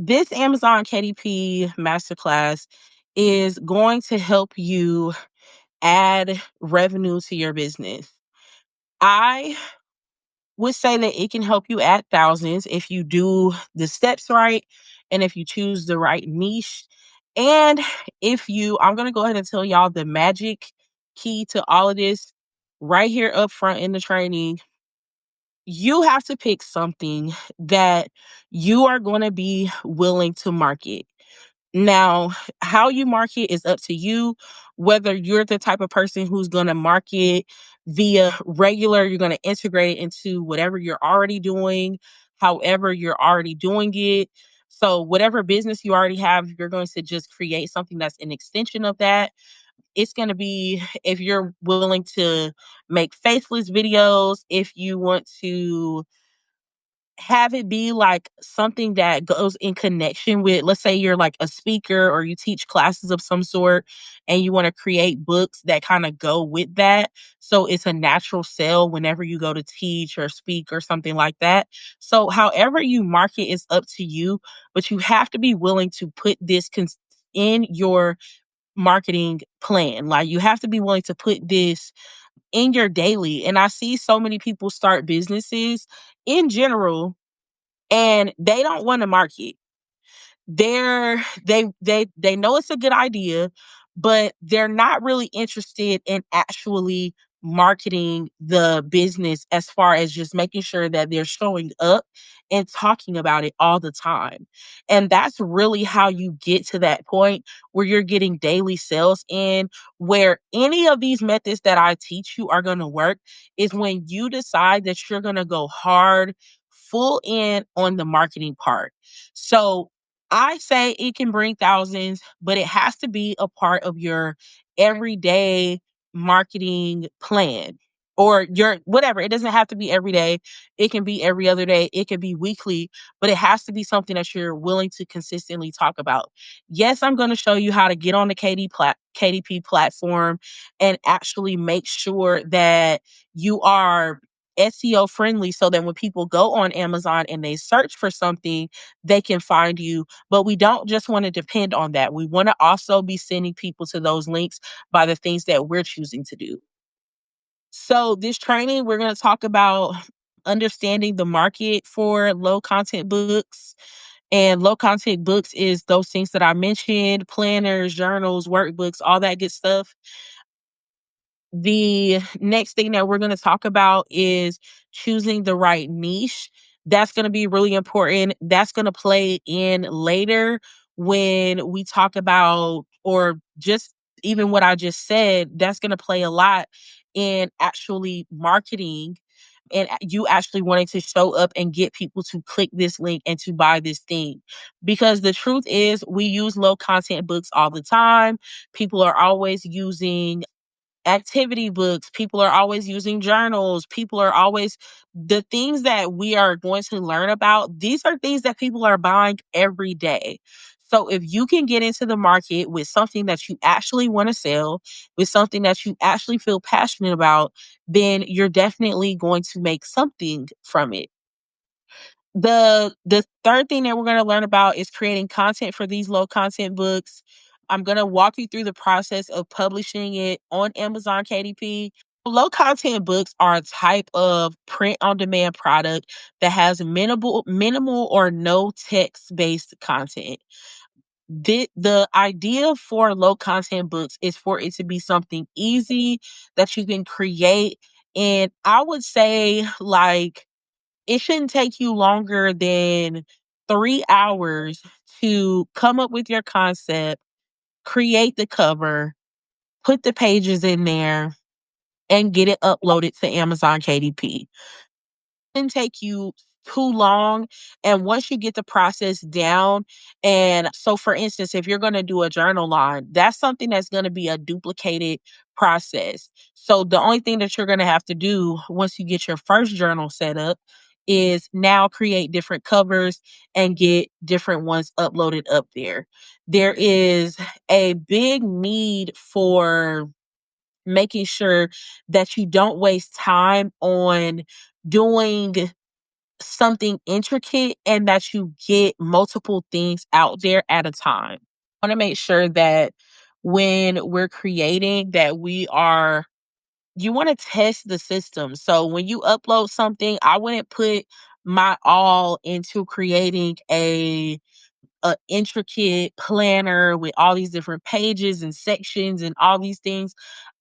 This Amazon KDP Masterclass is going to help you add revenue to your business. I would say that it can help you add thousands if you do the steps right and if you choose the right niche. And I'm going to go ahead and tell y'all the magic key to all of this right here up front in the training. You have to pick something that you are going to be willing to market. Now, how you market is up to you. Whether you're the type of person who's going to market via regular, you're going to integrate it into whatever you're already doing, however you're already doing it. So, whatever business you already have, you're going to just create something that's an extension of that. It's going to be if you're willing to make faceless videos, if you want to have it be like something that goes in connection with, let's say you're like a speaker or you teach classes of some sort and you want to create books that kind of go with that. So it's a natural sell whenever you go to teach or speak or something like that. So however you market is up to you, but you have to be willing to put this in your marketing plan. Like you have to be willing to put this in your daily. And I see so many people start businesses in general and they don't want to market. They know it's a good idea, but they're not really interested in actually marketing the business as far as just making sure that they're showing up and talking about it all the time. And that's really how you get to that point where you're getting daily sales in, where any of these methods that I teach you are going to work is when you decide that you're going to go hard full in on the marketing part. So I say it can bring thousands, but it has to be a part of your everyday marketing plan or your whatever. It doesn't have to be every day. It can be every other day. It can be weekly, but it has to be something that you're willing to consistently talk about. Yes, I'm going to show you how to get on the KDP platform and actually make sure that you are SEO friendly so that when people go on Amazon and they search for something, they can find you. But we don't just want to depend on that. We want to also be sending people to those links by the things that we're choosing to do. So, this training, we're going to talk about understanding the market for low content books. And low content books is those things that I mentioned: planners, journals, workbooks, all that good stuff. The next thing that we're going to talk about is choosing the right niche. That's going to be really important. That's going to play in later when we talk about, or just even what I just said, that's going to play a lot in actually marketing and you actually wanting to show up and get people to click this link and to buy this thing. Because the truth is, we use low content books all the time. People are always using activity books, people are always using journals, people are always the things that we are going to learn about. These are things that people are buying every day. So if you can get into the market with something that you actually want to sell, with something that you actually feel passionate about, then you're definitely going to make something from it. The third thing that we're going to learn about is creating content for these low content books. I'm going to walk you through the process of publishing it on Amazon KDP. Low content books are a type of print on demand product that has minimal or no text based content. The idea for low content books is for it to be something easy that you can create. And I would say, like, it shouldn't take you longer than 3 hours to come up with your concept, create the cover, put the pages in there, and get it uploaded to Amazon KDP. Shouldn't take you too long. And once you get the process down, and so for instance, if you're going to do a journal line, that's something that's going to be a duplicated process. So the only thing that you're going to have to do once you get your first journal set up is now create different covers and get different ones uploaded up there. There is a big need for making sure that you don't waste time on doing something intricate and that you get multiple things out there at a time. I want to make sure that when we're creating that we are you want to test the system. So when you upload something, I wouldn't put my all into creating a intricate planner with all these different pages and sections and all these things.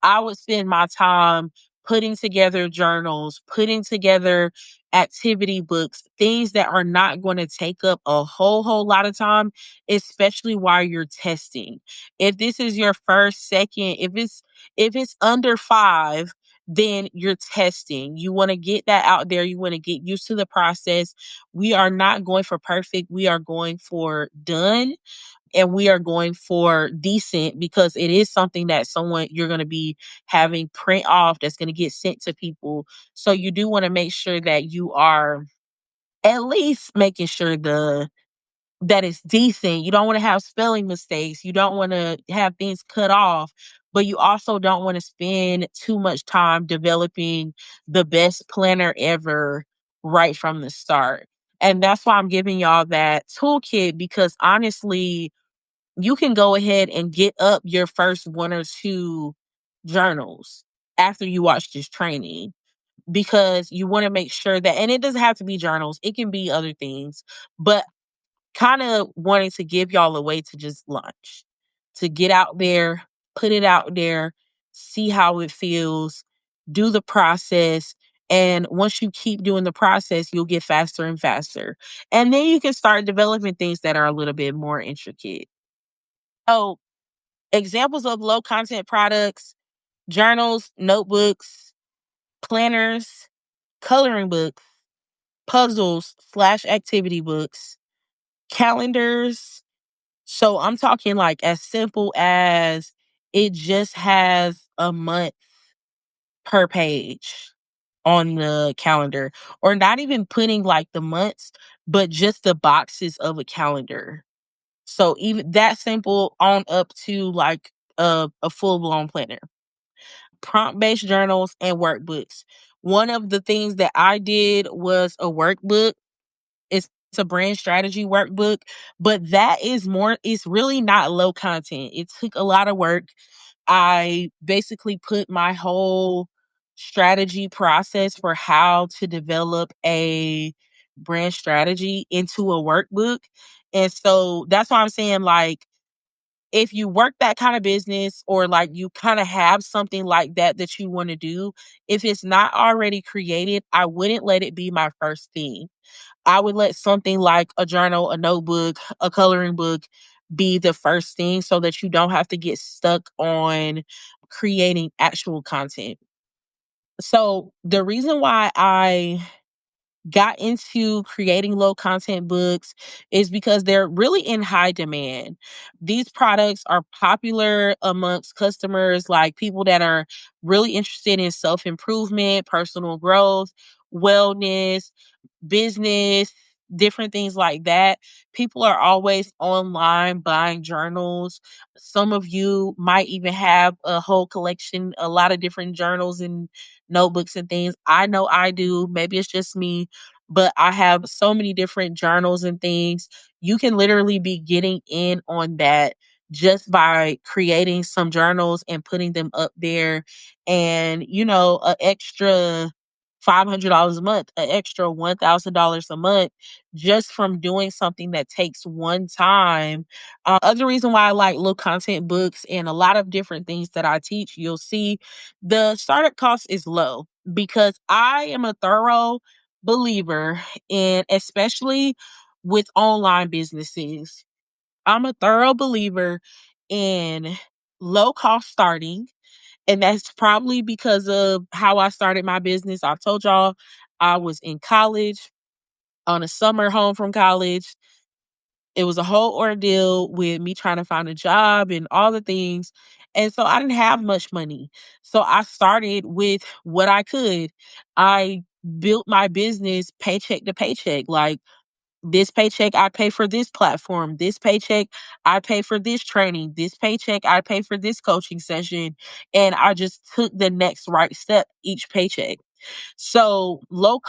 I would spend my time putting together journals, putting together activity books, things that are not going to take up a whole lot of time, especially while you're testing. If this is your first, second, if it's under 5, then you're testing. You want to get that out there. You want to get used to the process. We are not going for perfect. We are going for done, and we are going for decent because it is something that someone you're going to be having print off that's going to get sent to people. So you do want to make sure that you are at least making sure that it's decent. You don't want to have spelling mistakes. You don't want to have things cut off, but you also don't want to spend too much time developing the best planner ever right from the start. And that's why I'm giving y'all that toolkit because honestly, you can go ahead and get up your first 1 or 2 journals after you watch this training because you want to make sure that, and it doesn't have to be journals, it can be other things, but kind of wanting to give y'all a way to just launch, to get out there, put it out there, see how it feels, do the process. And once you keep doing the process, you'll get faster and faster. And then you can start developing things that are a little bit more intricate. So, examples of low content products: journals, notebooks, planners, coloring books, puzzles/activity books, calendars. So I'm talking like as simple as it just has a month per page on the calendar, or not even putting like the months, but just the boxes of a calendar. So even that simple on up to like a full blown planner. Prompt based journals and workbooks. One of the things that I did was a workbook. It's a brand strategy workbook, but that is more, it's really not low content. It took a lot of work. I basically put my whole strategy process for how to develop a brand strategy into a workbook. And so that's why I'm saying, like, if you work that kind of business or like you kind of have something like that you want to do, if it's not already created, I wouldn't let it be my first thing. I would let something like a journal, a notebook, a coloring book be the first thing so that you don't have to get stuck on creating actual content. So, the reason why I got into creating low content books is because they're really in high demand. These products are popular amongst customers, like people that are really interested in self improvement, personal growth, wellness, business, different things like that. People are always online buying journals. Some of you might even have a whole collection, a lot of different journals and notebooks and things. I know I do. Maybe it's just me, but I have so many different journals and things. You can literally be getting in on that just by creating some journals and putting them up there, and an extra $500 a month, an extra $1,000 a month just from doing something that takes one time. Other reason why I like low content books and a lot of different things that I teach, you'll see the startup cost is low because I am a thorough believer in, especially with online businesses, I'm a thorough believer in low cost starting, and that's probably because of how I started my business. I told y'all I was in college on a summer home from college. It was a whole ordeal with me trying to find a job and all the things. And so I didn't have much money. So I started with what I could. I built my business paycheck to paycheck. Like, this paycheck, I pay for this platform. This paycheck, I pay for this training. This paycheck, I pay for this coaching session. And I just took the next right step each paycheck. So low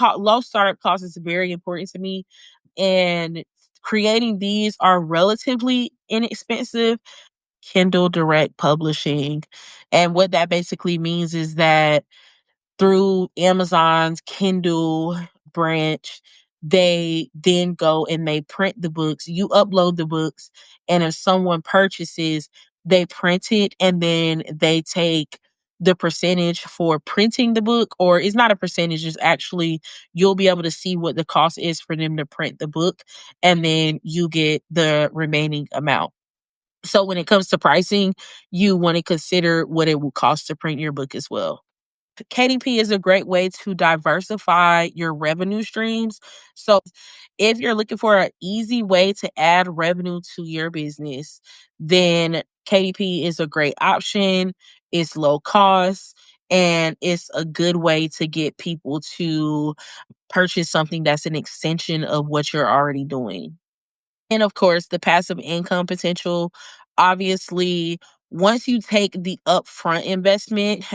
startup cost is very important to me, and creating these are relatively inexpensive. Kindle Direct Publishing, and what that basically means is that through Amazon's Kindle branch, they then go and they print the books. You upload the books, and if someone purchases, they print it, and then they take the percentage for printing the book, or it's not a percentage, it's actually you'll be able to see what the cost is for them to print the book, and then you get the remaining amount. So when it comes to pricing, you want to consider what it will cost to print your book as well. KDP is a great way to diversify your revenue streams. So, if you're looking for an easy way to add revenue to your business, then KDP is a great option. It's low cost, and it's a good way to get people to purchase something that's an extension of what you're already doing. And of course, the passive income potential. Obviously, once you take the upfront investment,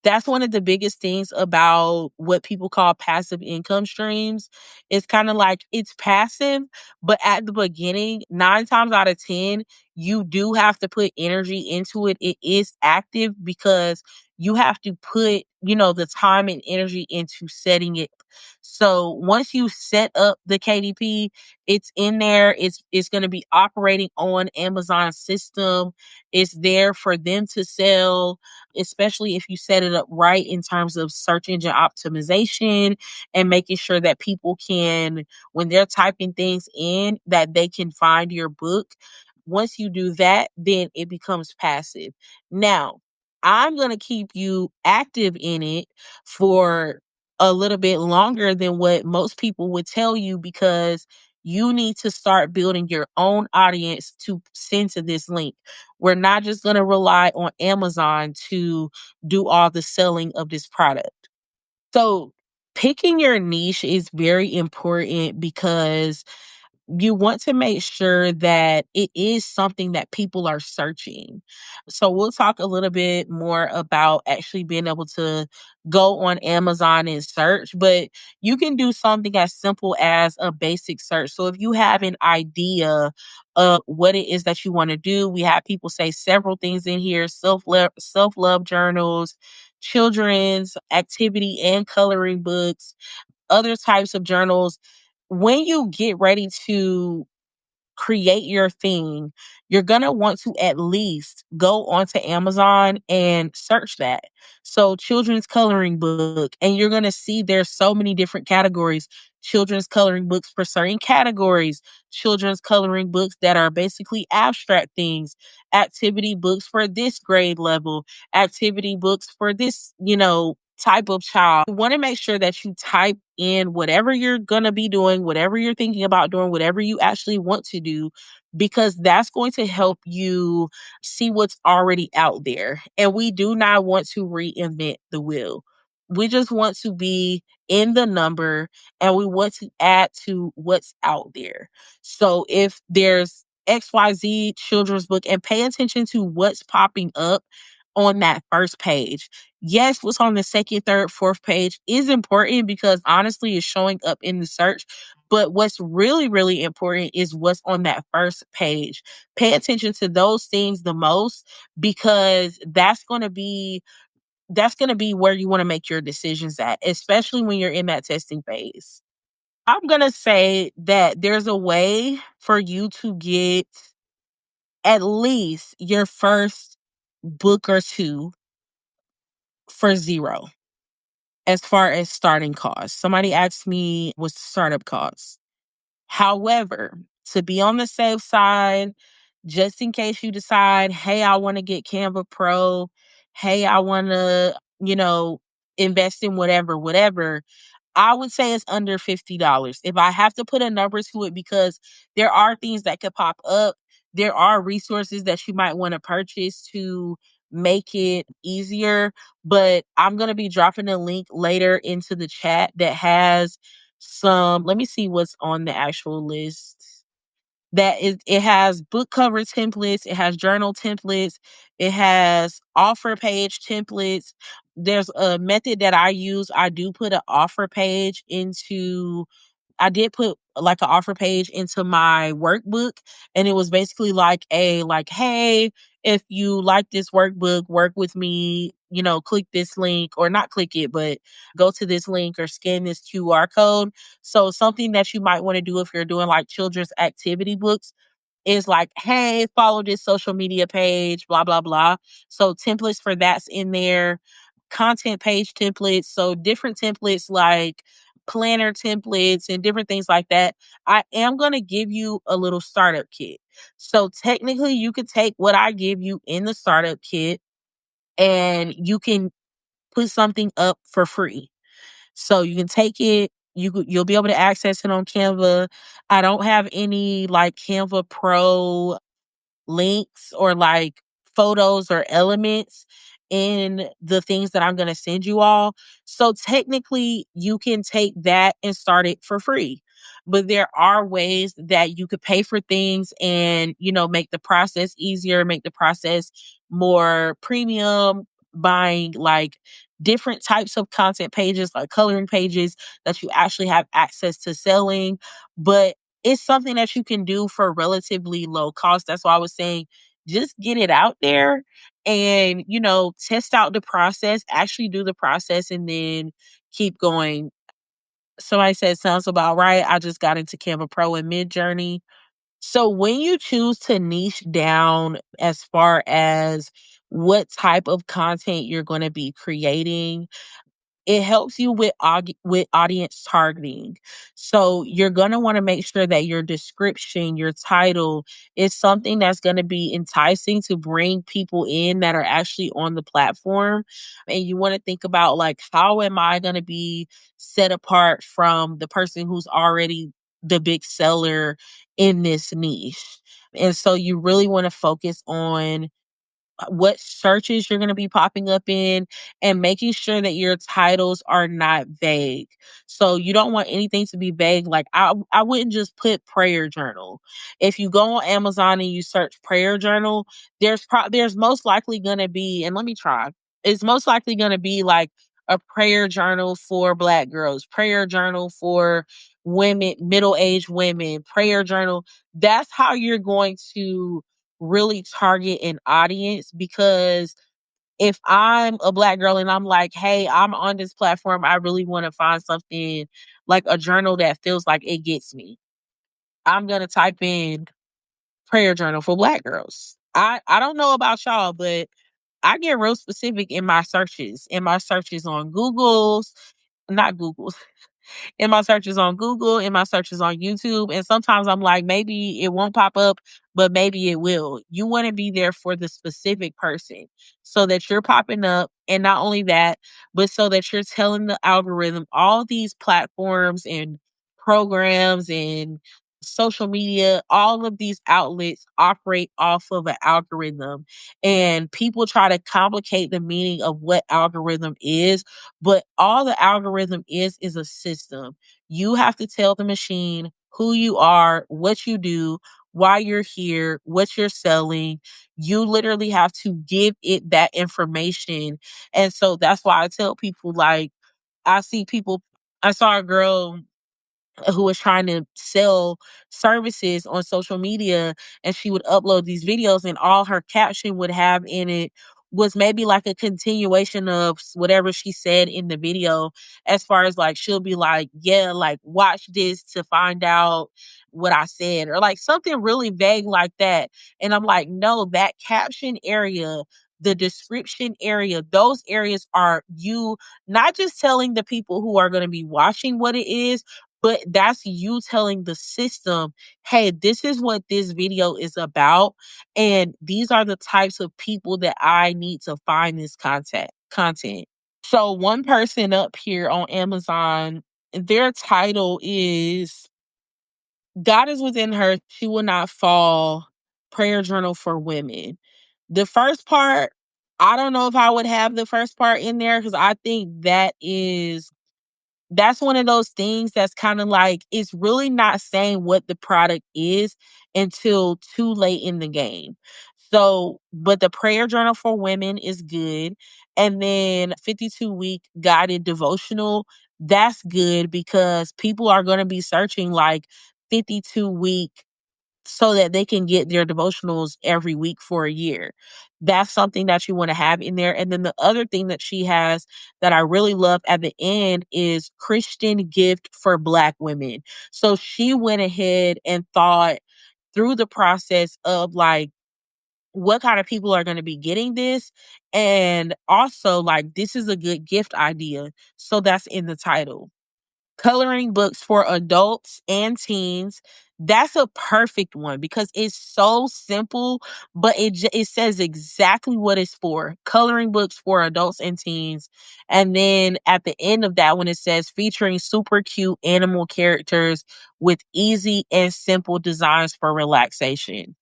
that's one of the biggest things about what people call passive income streams. It's kind of like it's passive, but at the beginning, 9 times out of 10, you do have to put energy into it. It is active because you have to put, the time and energy into setting it. So once you set up the KDP, it's in there. It's going to be operating on Amazon system. It's there for them to sell, especially if you set it up right in terms of search engine optimization and making sure that people can, when they're typing things in, that they can find your book. Once you do that, then it becomes passive. Now, I'm going to keep you active in it for a little bit longer than what most people would tell you, because you need to start building your own audience to send to this link. We're not just going to rely on Amazon to do all the selling of this product. So, picking your niche is very important because you want to make sure that it is something that people are searching. So we'll talk a little bit more about actually being able to go on Amazon and search, but you can do something as simple as a basic search. So if you have an idea of what it is that you want to do, we have people say several things in here: self-love journals, children's activity and coloring books, other types of journals. When you get ready to create your thing, you're going to want to at least go onto Amazon and search that. So, children's coloring book, and you're going to see there's so many different categories. Children's coloring books for certain categories, children's coloring books that are basically abstract things, activity books for this grade level, activity books for this, type of child. You want to make sure that you type in whatever you're going to be doing, whatever you're thinking about doing, whatever you actually want to do, because that's going to help you see what's already out there. And we do not want to reinvent the wheel. We just want to be in the number, and we want to add to what's out there. So if there's XYZ children's book, and pay attention to what's popping up on that first page. Yes, what's on the second, third, fourth page is important because honestly, it's showing up in the search. But what's really, really important is what's on that first page. Pay attention to those things the most, because that's going to be where you want to make your decisions at, especially when you're in that testing phase. I'm going to say that there's a way for you to get at least your first book or two for zero as far as starting costs. Somebody asked me what's the startup cost. However, to be on the safe side, just in case you decide, hey, I want to get Canva Pro, hey, I want to, invest in whatever, I would say it's under $50. If I have to put a number to it, because there are things that could pop up, there are resources that you might want to purchase to make it easier. But I'm going to be dropping a link later into the chat that has let me see what's on the actual list. It has book cover templates, it has journal templates, it has offer page templates. there's a method that I use. I do put an offer page into I did put like an offer page into my workbook, and it was basically like, hey, if you like this workbook, work with me, click this link, or not click it, but go to this link or scan this QR code. So something that you might want to do if you're doing like children's activity books is like, hey, follow this social media page, blah, blah, blah. So templates for that's in there, content page templates. So different templates like planner templates and different things like that. I am going to give you a little startup kit. So technically, you could take what I give you in the startup kit and you can put something up for free. So you can take it, you'll be able to access it on Canva. I don't have any like Canva Pro links or like photos or elements in the things that I'm going to send you all. So technically, you can take that and start it for free. But there are ways that you could pay for things and, make the process easier, make the process more premium, buying like different types of content pages, like coloring pages that you actually have access to selling. But it's something that you can do for relatively low cost. That's why I was saying just get it out there and, test out the process, actually do the process, and then keep going. Somebody said sounds about right. I just got into Canva Pro and Mid Journey. So when you choose to niche down as far as what type of content you're going to be creating, it helps you with audience targeting. So you're going to want to make sure that your description, your title is something that's going to be enticing to bring people in that are actually on the platform. And you want to think about like, how am I going to be set apart from the person who's already the big seller in this niche? And so you really want to focus on what searches you're going to be popping up in and making sure that your titles are not vague. So you don't want anything to be vague. Like I wouldn't just put prayer journal. If you go on Amazon and you search prayer journal, there's most likely going to be, and let me try. It's most likely going to be like a prayer journal for Black girls, prayer journal for women, middle-aged women, prayer journal. That's how you're going to really target an audience, because if I'm a Black girl and I'm like, hey, I'm on this platform, I really want to find something like a journal that feels like it gets me. I'm going to type in prayer journal for Black girls. I don't know about y'all, but I get real specific in my searches on Google's, not Google's, in my searches on Google, in my searches on YouTube. And sometimes I'm like, maybe it won't pop up, but maybe it will. You want to be there for the specific person so that you're popping up. And not only that, but so that you're telling the algorithm, all these platforms and programs and social media, all of these outlets operate off of an algorithm. And people try to complicate the meaning of what algorithm is, but all the algorithm is a system. You have to tell the machine who you are, what you do, why you're here, what you're selling. You literally have to give it that information. And so that's why I tell people, like, I see people, I saw a girl who was trying to sell services on social media, and she would upload these videos and all her caption would have in it was maybe like a continuation of whatever she said in the video, as far as like she'll be like, yeah, like watch this to find out what I said, or like something really vague like that. And I'm like, no, that caption area, the description area, those areas are you not just telling the people who are going to be watching what it is, but that's you telling the system, hey, this is what this video is about. And these are the types of people that I need to find this content. So one person up here on Amazon, their title is God is within her, she will not fall, prayer journal for women. The first part, I don't know if I would have the first part in there, because I think that's one of those things that's kind of like, it's really not saying what the product is until too late in the game. So, but the prayer journal for women is good. And then 52-week guided devotional, that's good because people are going to be searching like 52-week so that they can get their devotionals every week for a year. That's something that you want to have in there. And then the other thing that she has that I really love at the end is Christian gift for Black women. So she went ahead and thought through the process of like, what kind of people are going to be getting this? And also, like, this is a good gift idea. So that's in the title. Coloring books for adults and teens. That's a perfect one because it's so simple, but it says exactly what it's for. Coloring books for adults and teens. And then at the end of that one, it says featuring super cute animal characters with easy and simple designs for relaxation.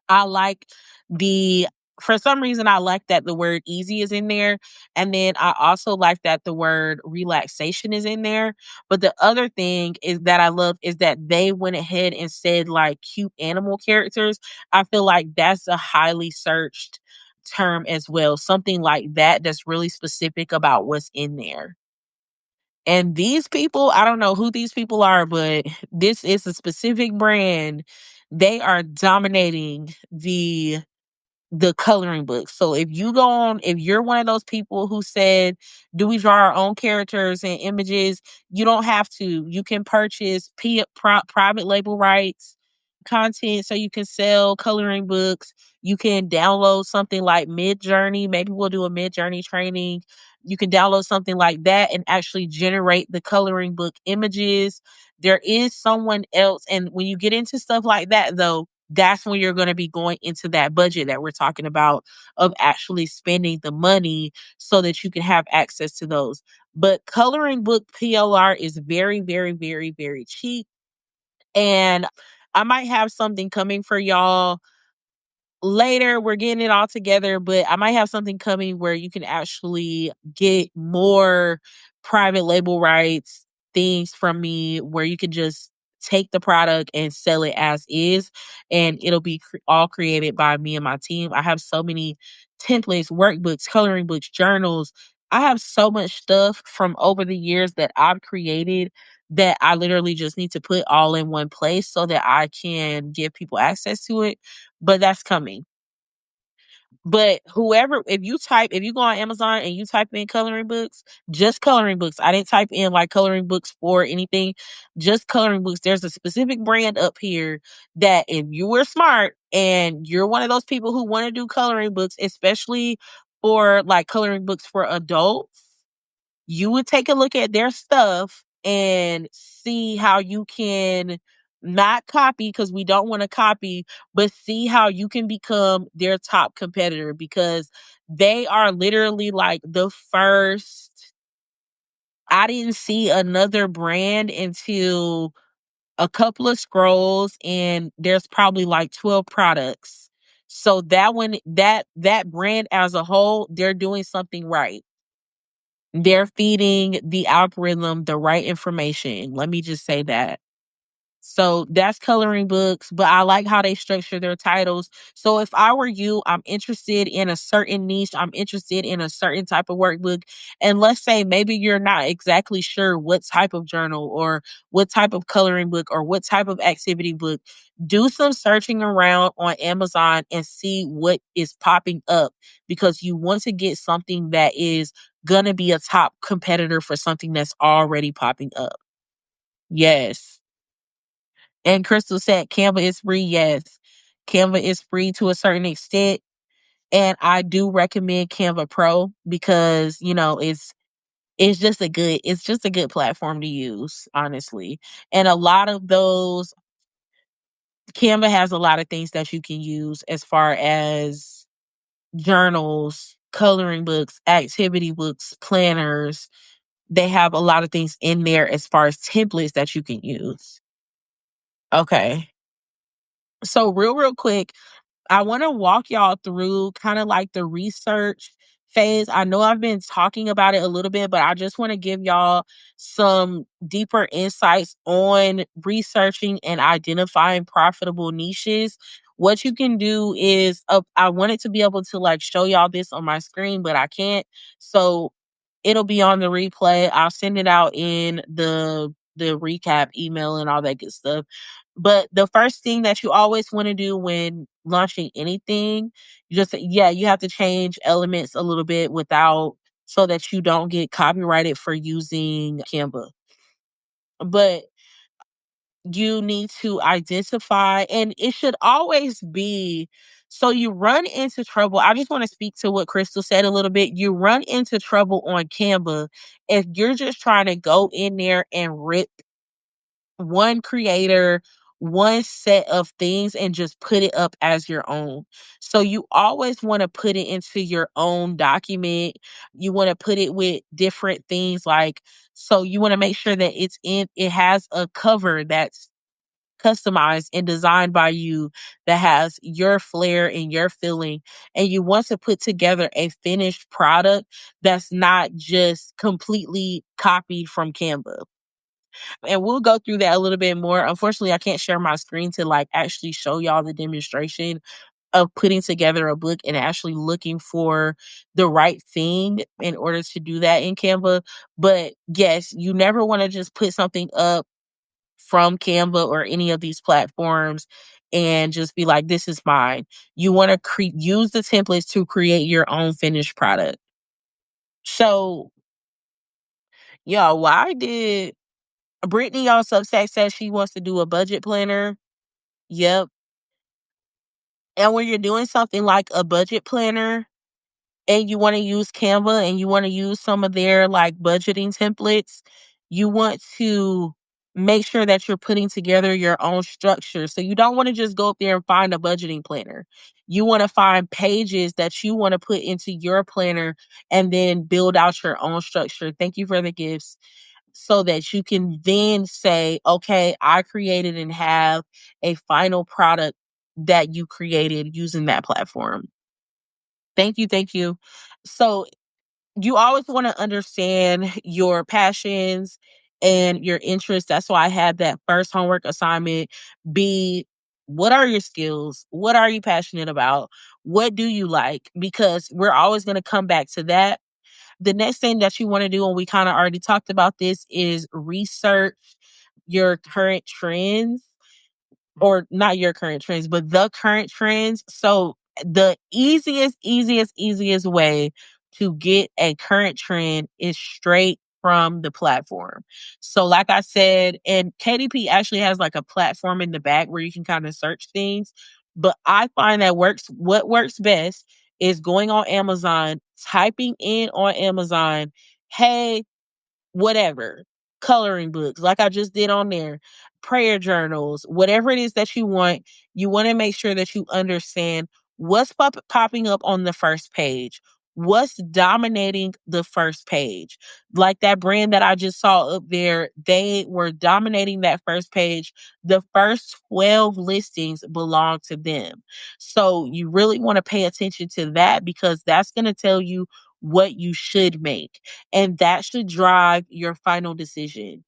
I like the for some reason I like that the word easy is in there. And then I also like that the word relaxation is in there. But the other thing is that I love is that they went ahead and said like cute animal characters. I feel like that's a highly searched term as well. Something like that that's really specific about what's in there. And these people, I don't know who these people are, but this is a specific brand. They are dominating the coloring book. So if you're one of those people who said, do we draw our own characters and images? You don't have to. You can purchase private label rights, content so you can sell coloring books. You can download something like Mid Journey. Maybe we'll do a Mid Journey training. You can download something like that and actually generate the coloring book images. There is someone else. And when you get into stuff like that, though, that's when you're going to be going into that budget that we're talking about of actually spending the money so that you can have access to those. But coloring book PLR is very, very, very, very cheap. And I might have something coming for y'all later. We're getting it all together, but I might have something coming where you can actually get more private label rights, things from me where you can just take the product and sell it as is, and it'll be all created by me and my team. I have so many templates, workbooks, coloring books, journals. I have so much stuff from over the years that I've created that I literally just need to put all in one place so that I can give people access to it, but that's coming. But whoever, if you go on Amazon and you type in coloring books, just coloring books. I didn't type in like coloring books for anything, just coloring books. There's a specific brand up here that if you were smart and you're one of those people who want to do coloring books, especially for like coloring books for adults, you would take a look at their stuff and see how you can not copy because we don't want to copy, but see how you can become their top competitor because they are literally like the first. I didn't see another brand until a couple of scrolls and there's probably like 12 products. So that one that brand as a whole, they're doing something right. They're feeding the algorithm the right information. Let me just say that. So that's coloring books, but I like how they structure their titles. So if I were you, I'm interested in a certain niche, I'm interested in a certain type of workbook. And let's say maybe you're not exactly sure what type of journal or what type of coloring book or what type of activity book. Do some searching around on Amazon and see what is popping up because you want to get something that is going to be a top competitor for something that's already popping up. Yes. And Crystal said Canva is free. Yes. Canva is free to a certain extent. And I do recommend Canva Pro because, it's just a good platform to use, honestly. And a lot of those Canva has a lot of things that you can use as far as journals, coloring books, activity books, planners. They have a lot of things in there as far as templates that you can use. Okay. So real quick, I want to walk y'all through kind of like the research phase. I know I've been talking about it a little bit, but I just want to give y'all some deeper insights on researching and identifying profitable niches. What you can do is, I wanted to be able to like show y'all this on my screen, but I can't. So it'll be on the replay. I'll send it out in the recap email and all that good stuff. But the first thing that you always want to do when launching anything, you just, yeah, you have to change elements a little bit without, so that you don't get copyrighted for using Canva. But you need to identify, and it should always be, so you run into trouble. I just want to speak to what Crystal said a little bit. You run into trouble on Canva if you're just trying to go in there and rip one creator, one set of things, and just put it up as your own. So you always want to put it into your own document. You want to put it with different things, like, so you want to make sure that it has a cover that's customized and designed by you, that has your flair and your feeling, and you want to put together a finished product that's not just completely copied from Canva. And we'll go through that a little bit more. Unfortunately, I can't share my screen to like actually show y'all the demonstration of putting together a book and actually looking for the right thing in order to do that in Canva. But yes, you never want to just put something up from Canva or any of these platforms and just be like, this is mine. You want to use the templates to create your own finished product. So, yeah, why did Brittany on Substack says she wants to do a budget planner? Yep. And when you're doing something like a budget planner and you want to use Canva and you want to use some of their like budgeting templates, you want to make sure that you're putting together your own structure. So you don't want to just go up there and find a budgeting planner. You want to find pages that you want to put into your planner and then build out your own structure. Thank you for the gifts. So that you can then say, okay, I created and have a final product that you created using that platform. Thank you. Thank you. So you always want to understand your passions and your interests. That's why I had that first homework assignment be, what are your skills? What are you passionate about? What do you like? Because we're always going to come back to that. The next thing that you want to do, and we kind of already talked about this, is research your current trends, or not your current trends, but the current trends. So the easiest way to get a current trend is straight from the platform. So like I said, and KDP actually has like a platform in the back where you can kind of search things. But I find that what works best is going on Amazon, typing in on Amazon, hey, whatever, coloring books, like I just did on there, prayer journals, whatever it is that you want to make sure that you understand what's popping up on the first page. What's dominating the first page? Like that brand that I just saw up there, they were dominating that first page. The first 12 listings belong to them. So you really want to pay attention to that, because that's going to tell you what you should make, and that should drive your final decision.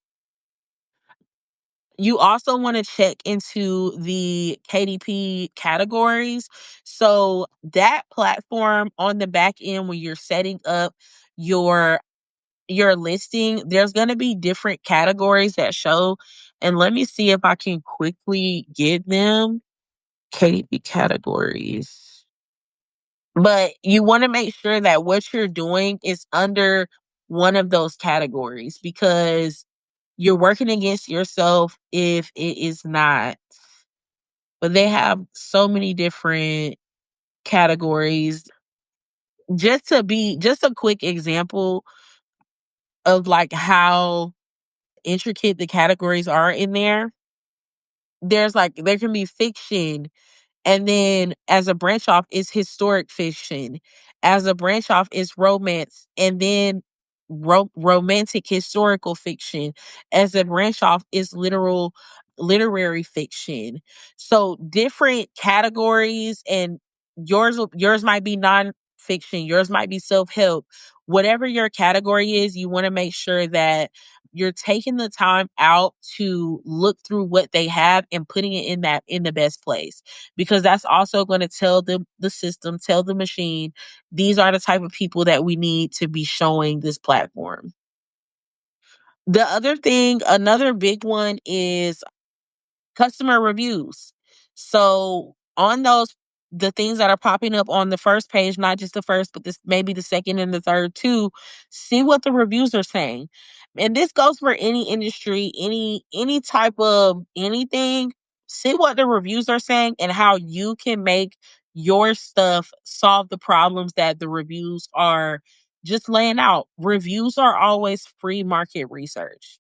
You also want to check into the KDP categories. So that platform on the back end, when you're setting up your listing, there's going to be different categories that show. And let me see if I can quickly get them. KDP categories. But you want to make sure that what you're doing is under one of those categories, because you're working against yourself if it is not. But they have so many different categories. Just a quick example of like how intricate the categories are in there. There can be fiction, and then as a branch off is historic fiction. As a branch off is romance, and then romantic historical fiction. As a branch off is literary fiction. So different categories, and yours might be nonfiction, yours might be self-help. whatever your category is, you want to make sure that you're taking the time out to look through what they have and putting it in the best place, because that's also going to tell the system, tell the machine, these are the type of people that we need to be showing this platform. The other thing, another big one is customer reviews. So on those, the things that are popping up on the first page, not just the first, but this maybe the second and the third too, see what the reviews are saying. And this goes for any industry, any type of anything. See what the reviews are saying and how you can make your stuff solve the problems that the reviews are just laying out. Reviews are always free market research.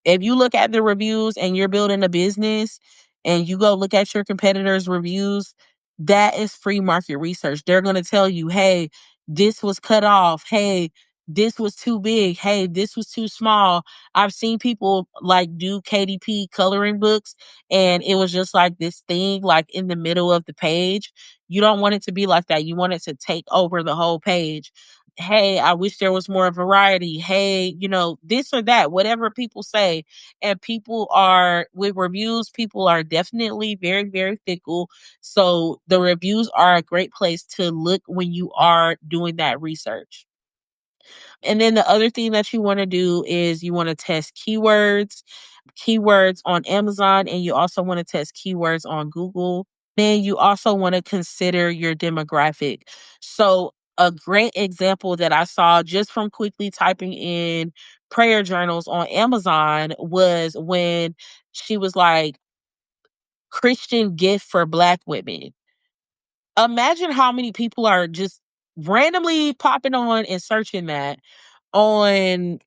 If you look at the reviews and you're building a business and you go look at your competitors' reviews, that is free market research. They're going to tell you, hey, this was cut off. Hey, this was too big. Hey, this was too small. I've seen people like do KDP coloring books and it was just like this thing like in the middle of the page. You don't want it to be like that. You want it to take over the whole page. Hey, I wish there was more variety. Hey, this or that, whatever people say. And people are, with reviews, people are definitely very, very fickle. So the reviews are a great place to look when you are doing that research. And then the other thing that you want to do is you want to test keywords on Amazon, and you also want to test keywords on Google. Then you also want to consider your demographic. So a great example that I saw just from quickly typing in prayer journals on Amazon was when she was like, Christian gift for Black women. Imagine how many people are just randomly popping on and searching that on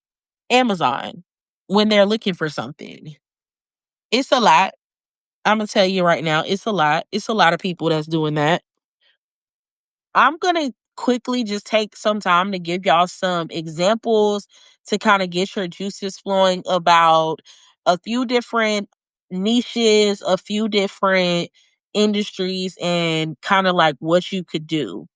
Amazon when they're looking for something. It's a lot. I'm gonna tell you right now, it's a lot. It's a lot of people that's doing that. I'm going to quickly just take some time to give y'all some examples to kind of get your juices flowing about a few different niches, a few different industries, and kind of like what you could do.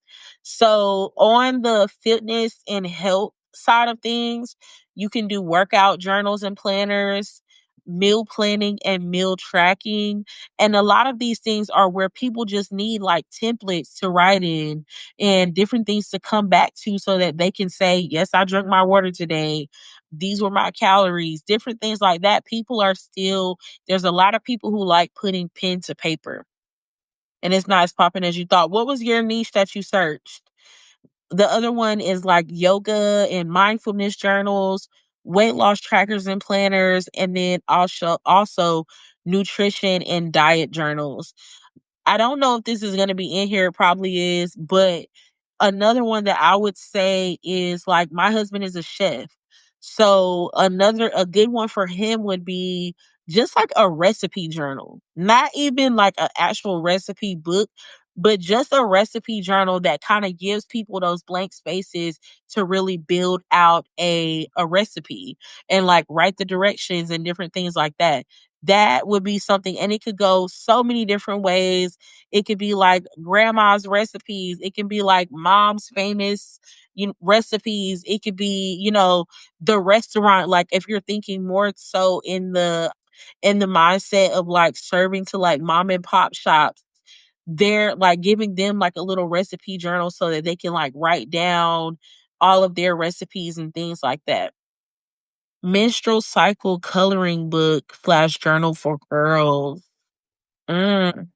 So, on the fitness and health side of things, you can do workout journals and planners, meal planning and meal tracking. And a lot of these things are where people just need like templates to write in and different things to come back to so that they can say, yes, I drank my water today. These were my calories, different things like that. People are still, there's a lot of people who like putting pen to paper, and it's not as popping as you thought. What was your niche that you searched? The other one is like yoga and mindfulness journals, weight loss trackers and planners, and then also nutrition and diet journals. I don't know if this is going to be in here. It probably is. But another one that I would say is like my husband is a chef. So a good one for him would be just like a recipe journal, not even like an actual recipe book, but just a recipe journal that kind of gives people those blank spaces to really build out a recipe and like write the directions and different things like that. That would be something, and it could go so many different ways. It could be like grandma's recipes. It can be like mom's famous recipes. It could be, the restaurant. Like if you're thinking more so in the mindset of like serving to like mom and pop shops, they're like giving them like a little recipe journal so that they can like write down all of their recipes and things like that. Menstrual cycle coloring book flash journal for girls. Mm,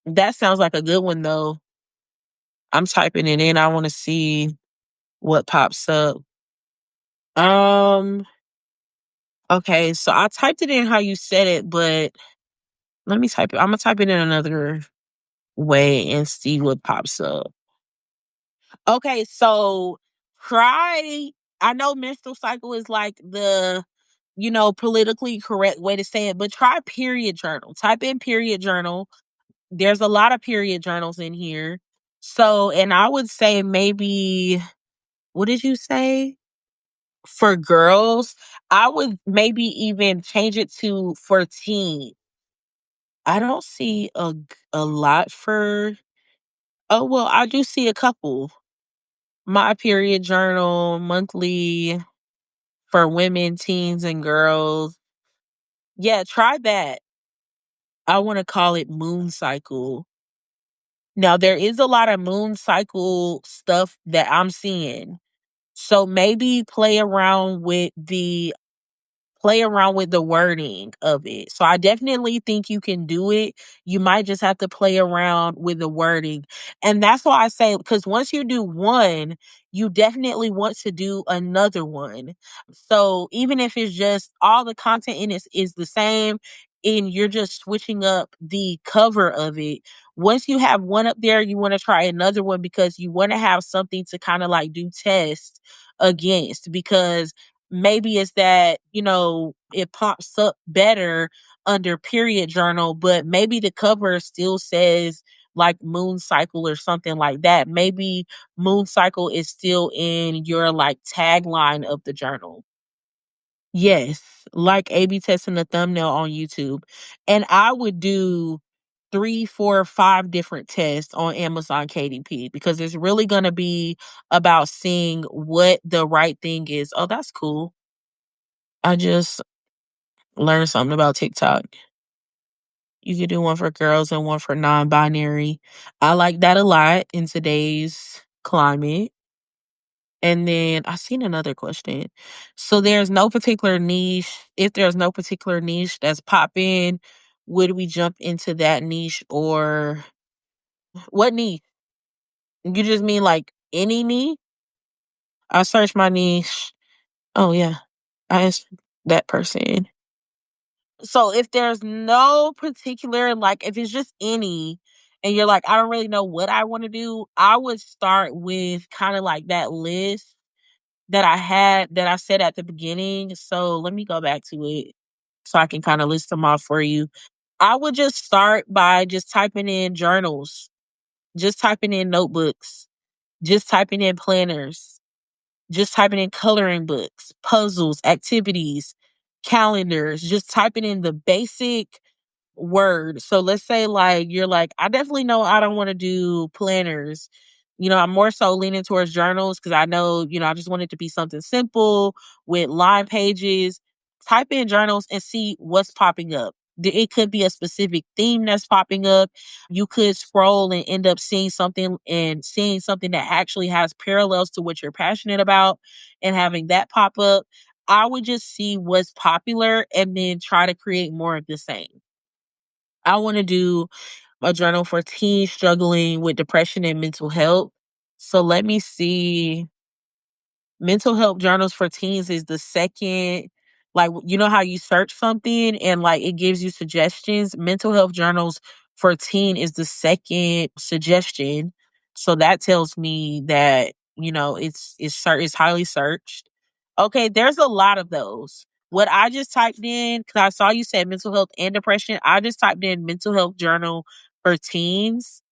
that sounds like a good one though. I'm typing it in. I want to see what pops up. Um, okay, so I typed it in how you said it, but let me type it. I'm gonna type it in another way and see what pops up. Okay, so try I know menstrual cycle is like the politically correct way to say it, but try period journal. Type in period journal. There's a lot of period journals in here. So, and I would say maybe, what did you say? For girls, I would maybe even change it to for teen. I don't see a lot for, oh, well, I do see a couple. My period journal monthly for women, teens, and girls. Yeah, try that. I want to call it moon cycle. Now, there is a lot of moon cycle stuff that I'm seeing. So maybe play around with the wording of it. So I definitely think you can do it. You might just have to play around with the wording. And that's why I say, because once you do one, you definitely want to do another one. So even if it's just all the content in it is the same and you're just switching up the cover of it, once you have one up there, you want to try another one because you want to have something to kind of like do test against because maybe it's that, it pops up better under period journal, but maybe the cover still says like moon cycle or something like that. Maybe moon cycle is still in your like tagline of the journal. Yes, like A/B testing the thumbnail on YouTube. And I would do 3, 4, 5 different tests on Amazon KDP because it's really going to be about seeing what the right thing is. Oh, that's cool. I just learned something about TikTok. You could do one for girls and one for non-binary. I like that a lot in today's climate. And then I seen another question. So there's no particular niche. If there's no particular niche that's popping, would we jump into that niche or what niche? You just mean like any niche? I searched my niche. Oh yeah. I asked that person. So if there's no particular, like if it's just any, and you're like, I don't really know what I want to do, I would start with kind of like that list that I had that I said at the beginning. So let me go back to it so I can kind of list them off for you. I would just start by just typing in journals, just typing in notebooks, just typing in planners, just typing in coloring books, puzzles, activities, calendars, just typing in the basic word. So let's say like you're like, I definitely know I don't want to do planners. I'm more so leaning towards journals because I know, I just want it to be something simple with line pages. Type in journals and see what's popping up. It could be a specific theme that's popping up. You could scroll and end up seeing something that actually has parallels to what you're passionate about and having that pop up. I would just see what's popular and then try to create more of the same. I want to do a journal for teens struggling with depression and mental health. So let me see. Mental health journals for teens is the second. Like, you know how you search something and like it gives you suggestions? Mental health journals for teen is the second suggestion. So that tells me that, it's highly searched. Okay, there's a lot of those. What I just typed in, because I saw you said mental health and depression, I just typed in mental health journal for teens.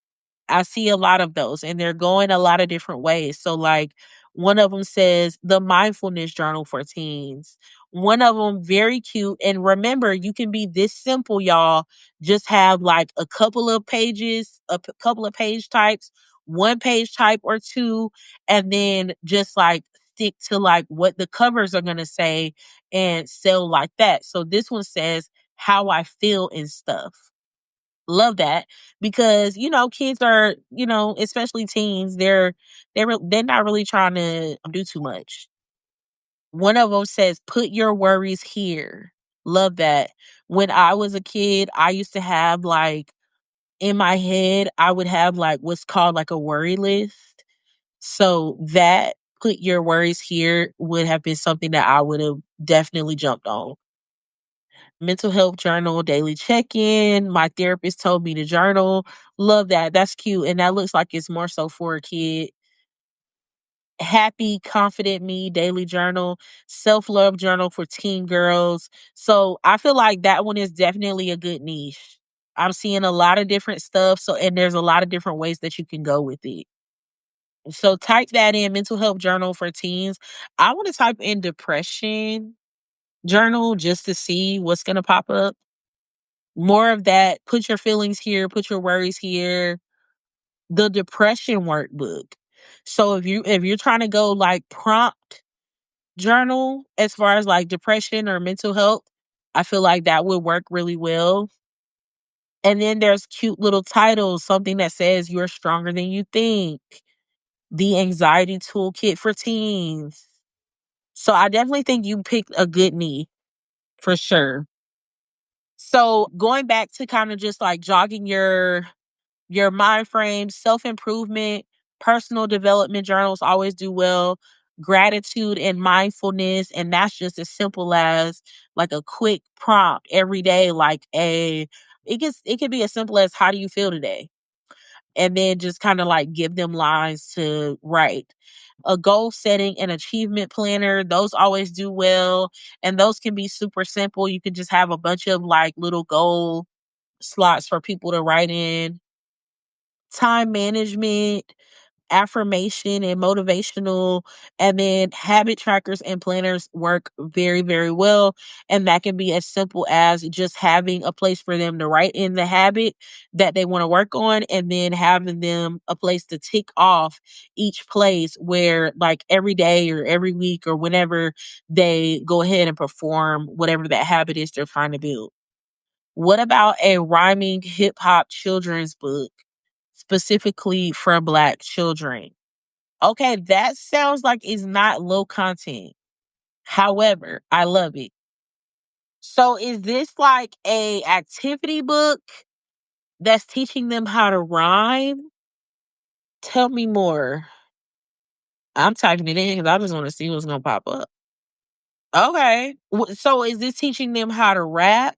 I see a lot of those and they're going a lot of different ways. So like one of them says the mindfulness journal for teens. One of them very cute, and remember you can be this simple, y'all. Just have like a couple of pages, couple of page types, one page type or two, and then just like stick to like what the covers are going to say and sell like that. So this one says how I feel and stuff. Love that because kids are, especially teens, they're not really trying to do too much. One of them says put your worries here. Love that. When I was a kid, I used to have like in my head, I would have like what's called like a worry list. So that put your worries here would have been something that I would have definitely jumped on. Mental health journal, daily check-in. My therapist told me to journal. Love that. That's cute. And that looks like it's more so for a kid. Happy, confident me, daily journal, self-love journal for teen girls. So I feel like that one is definitely a good niche. I'm seeing a lot of different stuff. So, and there's a lot of different ways that you can go with it. So type that in mental health journal for teens. I want to type in depression journal just to see what's going to pop up. More of that, put your feelings here, put your worries here. The depression workbook. So if you're trying to go like prompt journal as far as like depression or mental health, I feel like that would work really well. And then there's cute little titles, something that says you're stronger than you think, the anxiety toolkit for teens. So I definitely think you picked a good knee for sure. So going back to kind of just like jogging your mind frame, self-improvement, personal development journals always do well. Gratitude and mindfulness, and that's just as simple as like a quick prompt every day, like it could be as simple as how do you feel today? And then just kind of like give them lines to write. A goal setting and achievement planner, those always do well. And those can be super simple. You can just have a bunch of like little goal slots for people to write in. Time management, affirmation, and motivational, and then habit trackers and planners work very, very well. And that can be as simple as just having a place for them to write in the habit that they want to work on, and then having them a place to tick off each place where, like, every day or every week or whenever they go ahead and perform whatever that habit is they're trying to build. What about a rhyming hip hop children's book specifically for Black children? Okay, that sounds like it's not low content. However, I love it. So is this like a activity book that's teaching them how to rhyme? Tell me more. I'm typing it in because I just want to see what's gonna pop up. Okay. So is this teaching them how to rap?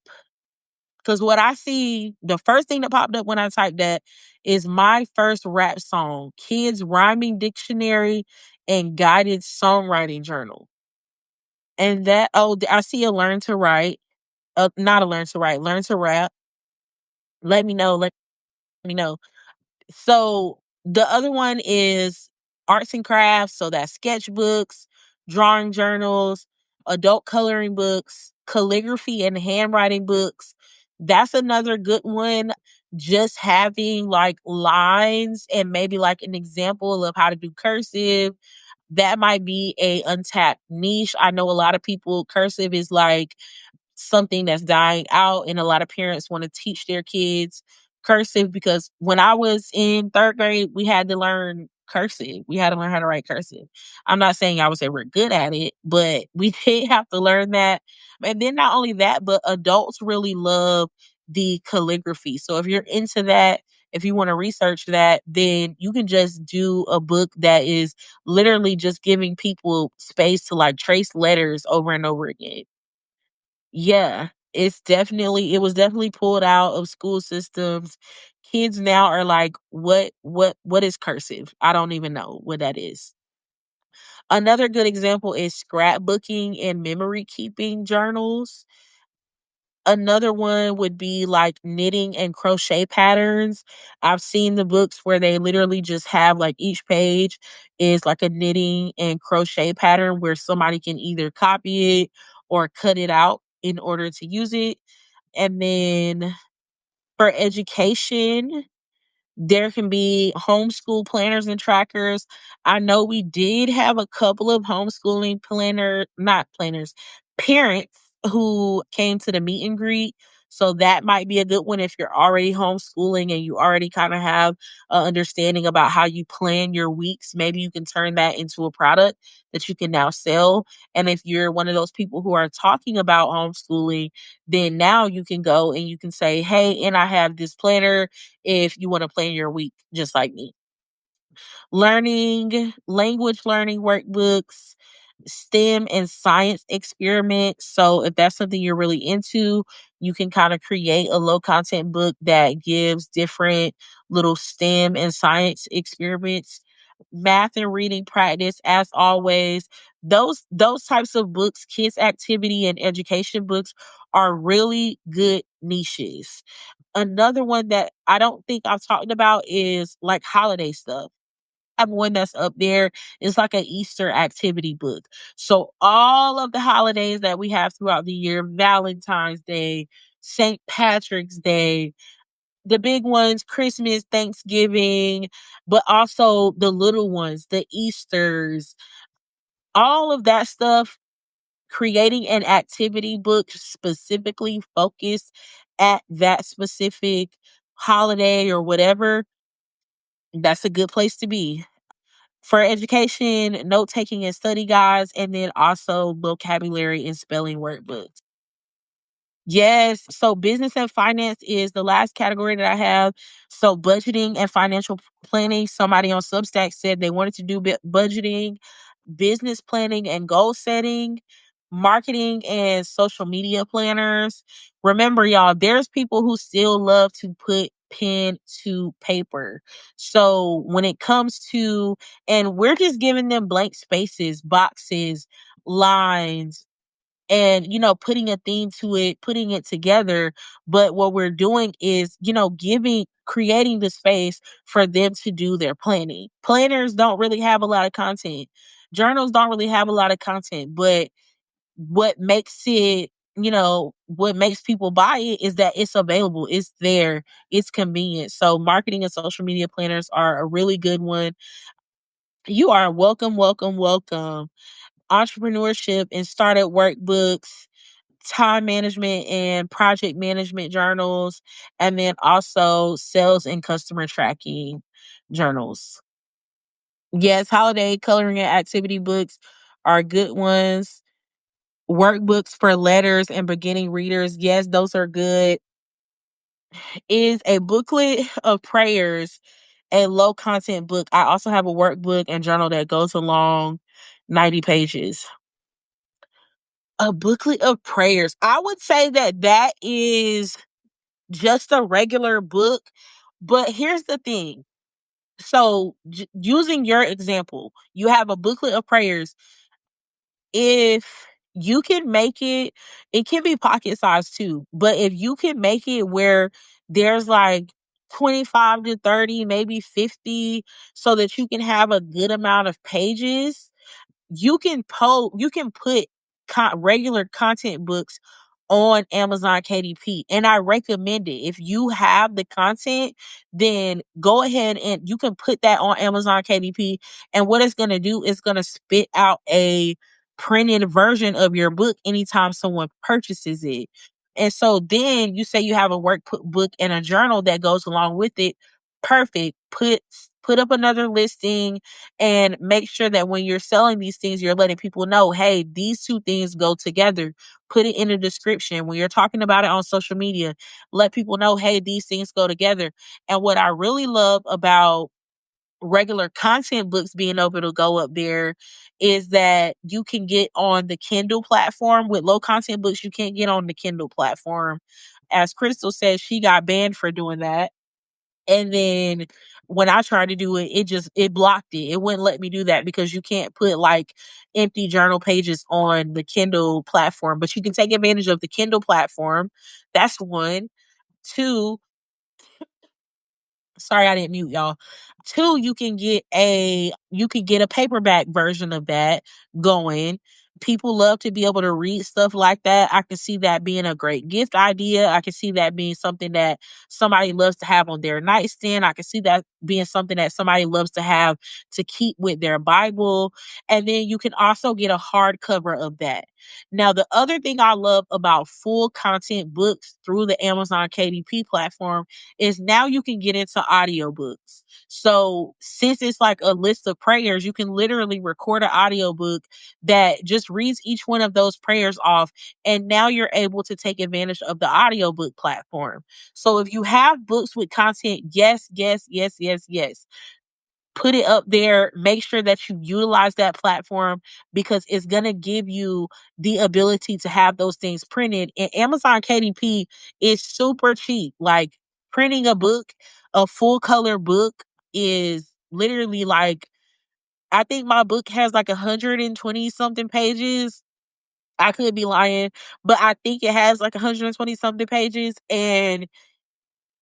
Because what I see, the first thing that popped up when I typed that is my first rap song, Kids Rhyming Dictionary and Guided Songwriting Journal. And that, I see a learn to write, not a learn to write, learn to rap. Let me know. So the other one is arts and crafts. So that's sketchbooks, drawing journals, adult coloring books, calligraphy and handwriting books. That's another good one. Just having like lines and maybe like an example of how to do cursive. That might be a untapped niche. I know a lot of people, cursive is like something that's dying out, and a lot of parents want to teach their kids cursive because when I was in third grade, we had to learn cursive. We had to learn how to write cursive. I'm not saying I was ever good at it, but we did have to learn that. And then not only that, but adults really love the calligraphy. So if you're into that, if you want to research that, then you can just do a book that is literally just giving people space to like trace letters over and over again. Yeah, it was definitely pulled out of school systems. Kids now are like, what is cursive? I don't even know what that is. Another good example is scrapbooking and memory keeping journals. Another one would be like knitting and crochet patterns. I've seen the books where they literally just have like each page is like a knitting and crochet pattern where somebody can either copy it or cut it out in order to use it. And then for education, there can be homeschool planners and trackers. I know we did have a couple of homeschooling not planners, parents who came to the meet and greet. So that might be a good one if you're already homeschooling and you already kind of have an understanding about how you plan your weeks. Maybe you can turn that into a product that you can now sell. And if you're one of those people who are talking about homeschooling, then now you can go and you can say, hey, and I have this planner if you want to plan your week just like me. Language learning workbooks, STEM and science experiments. So if that's something you're really into, you can kind of create a low content book that gives different little STEM and science experiments. Math and reading practice, as always. Those types of books, kids activity and education books, are really good niches. Another one that I don't think I've talked about is like holiday stuff. I have one that's up there. It's like an Easter activity book. So all of the holidays that we have throughout the year, Valentine's Day, St. Patrick's Day, the big ones, Christmas, Thanksgiving, but also the little ones, the Easters, all of that stuff. Creating an activity book specifically focused at that specific holiday or whatever, that's a good place to be. For education, note taking and study guides, and then also vocabulary and spelling workbooks. Yes. So business and finance is the last category that I have. So budgeting and financial planning. Somebody on Substack said they wanted to do budgeting, business planning and goal setting, marketing and social media planners. Remember, y'all, there's people who still love to put pen to paper. So when it comes to, and we're just giving them blank spaces, boxes, lines, and putting a theme to it, putting it together. But what we're doing is creating the space for them to do their planning. Planners don't really have a lot of content, journals don't really have a lot of content, but what makes it, what makes people buy it is that it's available, it's there, it's convenient. So marketing and social media planners are a really good one. You are welcome, welcome, welcome. Entrepreneurship and startup workbooks, time management and project management journals, and then also sales and customer tracking journals. Yes, holiday coloring and activity books are good ones. Workbooks for letters and beginning readers. Yes, those are good. Is a booklet of prayers a low content book? I also have a workbook and journal that goes along 90 pages. A booklet of prayers. I would say that that is just a regular book. But here's the thing. So, using your example, you have a booklet of prayers. If you can make it, it can be pocket size too. But if you can make it where there's like 25 to 30, maybe 50, so that you can have a good amount of pages, you can put regular content books on Amazon KDP, and I recommend it. If you have the content, then go ahead and you can put that on Amazon KDP, and what it's going to do is going to spit out a printed version of your book anytime someone purchases it. And so then you say you have a workbook and a journal that goes along with it. Perfect. Put up another listing and make sure that when you're selling these things, you're letting people know, hey, these two things go together. Put it in the description. When you're talking about it on social media, let people know, hey, these things go together. And what I really love about regular content books being able to go up there is that you can get on the Kindle platform. With low content books, you can't get on the Kindle platform. As Crystal said, she got banned for doing that. And then when I tried to do it, it blocked it. It wouldn't let me do that because you can't put like empty journal pages on the Kindle platform, but you can take advantage of the Kindle platform. That's one. Two, sorry, I didn't mute y'all. Two, you can get a paperback version of that going. People love to be able to read stuff like that. I can see that being a great gift idea. I can see that being something that somebody loves to have on their nightstand. I can see that being something that somebody loves to have to keep with their Bible. And then you can also get a hardcover of that. Now, the other thing I love about full content books through the Amazon KDP platform is now you can get into audiobooks. So since it's like a list of prayers, you can literally record an audiobook that just reads each one of those prayers off. And now you're able to take advantage of the audiobook platform. So if you have books with content, yes, yes, yes, yes, yes, put it up there. Make sure that you utilize that platform because it's going to give you the ability to have those things printed. And Amazon KDP is super cheap. Like printing a book, a full color book is literally like, I think my book has like 120 something pages. I could be lying, but I think it has like 120 something pages, and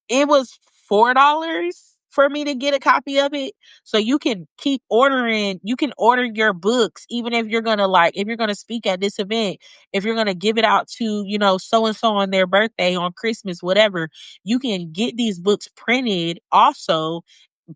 it was $4 for me to get a copy of it. So you can keep ordering, you can order your books, even if you're gonna if you're gonna speak at this event, if you're gonna give it out to, so and so on their birthday, on Christmas, whatever, you can get these books printed also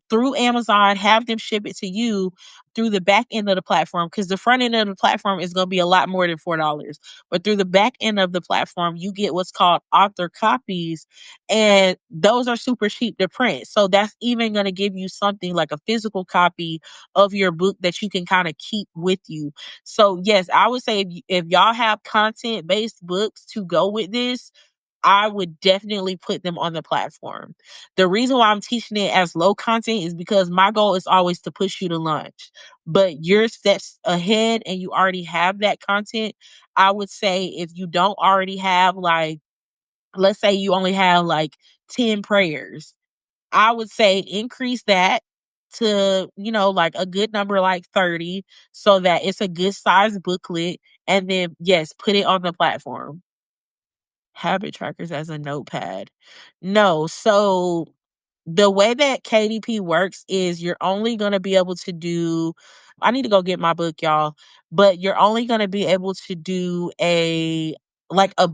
through Amazon, have them ship it to you through the back end of the platform, because the front end of the platform is going to be a lot more than $4. But through the back end of the platform, you get what's called author copies, and those are super cheap to print. So that's even going to give you something like a physical copy of your book that you can kind of keep with you. So yes, I would say if y'all have content based books to go with this, I would definitely put them on the platform. The reason why I'm teaching it as low content is because my goal is always to push you to launch. But you're steps ahead and you already have that content. I would say if you don't already have, let's say you only have 10 prayers, I would say increase that to, a good number like 30, so that it's a good size booklet. And then, yes, put it on the platform. Habit trackers as a notepad. No. So the way that KDP works is you're only going to be able to do, I need to go get my book, y'all, but you're only going to be able to do a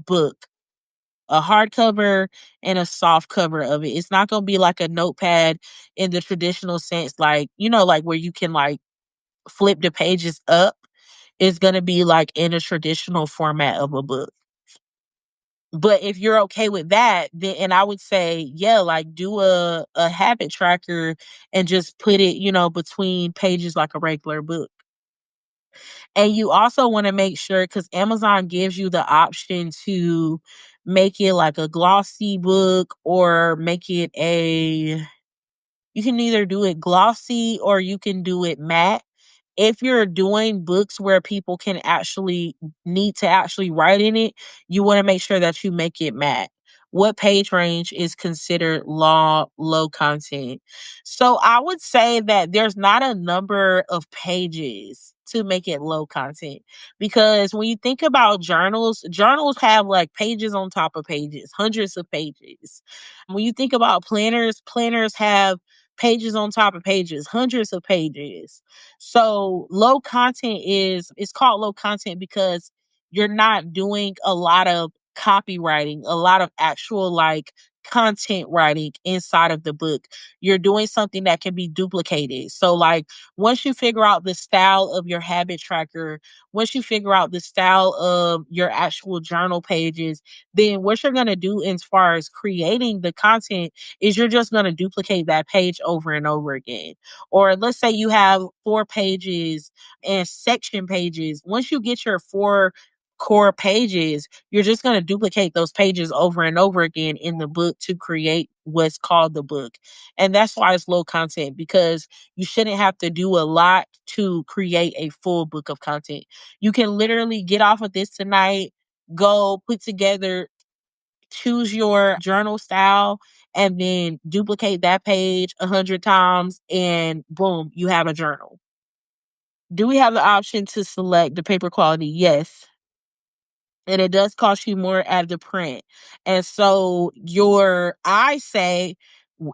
book, a hardcover and a soft cover of it. It's not going to be like a notepad in the traditional sense, like where you can flip the pages up. It's going to be like in a traditional format of a book. But if you're okay with that, then, and I would say, yeah, do a habit tracker and just put it, between pages like a regular book. And you also want to make sure, because Amazon gives you the option to make it like a glossy book, or make it you can either do it glossy or you can do it matte. If you're doing books where people can actually need to actually write in it, you want to make sure that you make it matte. What page range is considered low content? So I would say that there's not a number of pages to make it low content, because when you think about journals have pages on top of pages, hundreds of pages. When you think about planners have pages on top of pages, hundreds of pages. So low content it's called low content because you're not doing a lot of copywriting, a lot of actual content writing inside of the book. You're doing something that can be duplicated. So once you figure out the style of your habit tracker, once you figure out the style of your actual journal pages, then what you're going to do as far as creating the content is you're just going to duplicate that page over and over again. Or let's say you have 4 pages and section pages. Once you get your 4 core pages, you're just going to duplicate those pages over and over again in the book to create what's called the book. And that's why it's low content, because you shouldn't have to do a lot to create a full book of content. You can literally get off of this tonight, go put together, choose your journal style, and then duplicate that page 100 times, and boom, you have a journal. Do we have the option to select the paper quality? Yes. And it does cost you more at the print. And so I say,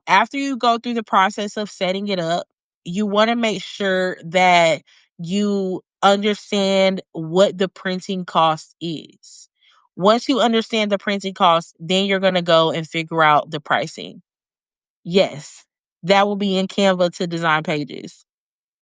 after you go through the process of setting it up, you want to make sure that you understand what the printing cost is. Once you understand the printing cost, then you're going to go and figure out the pricing. Yes, that will be in Canva to design pages.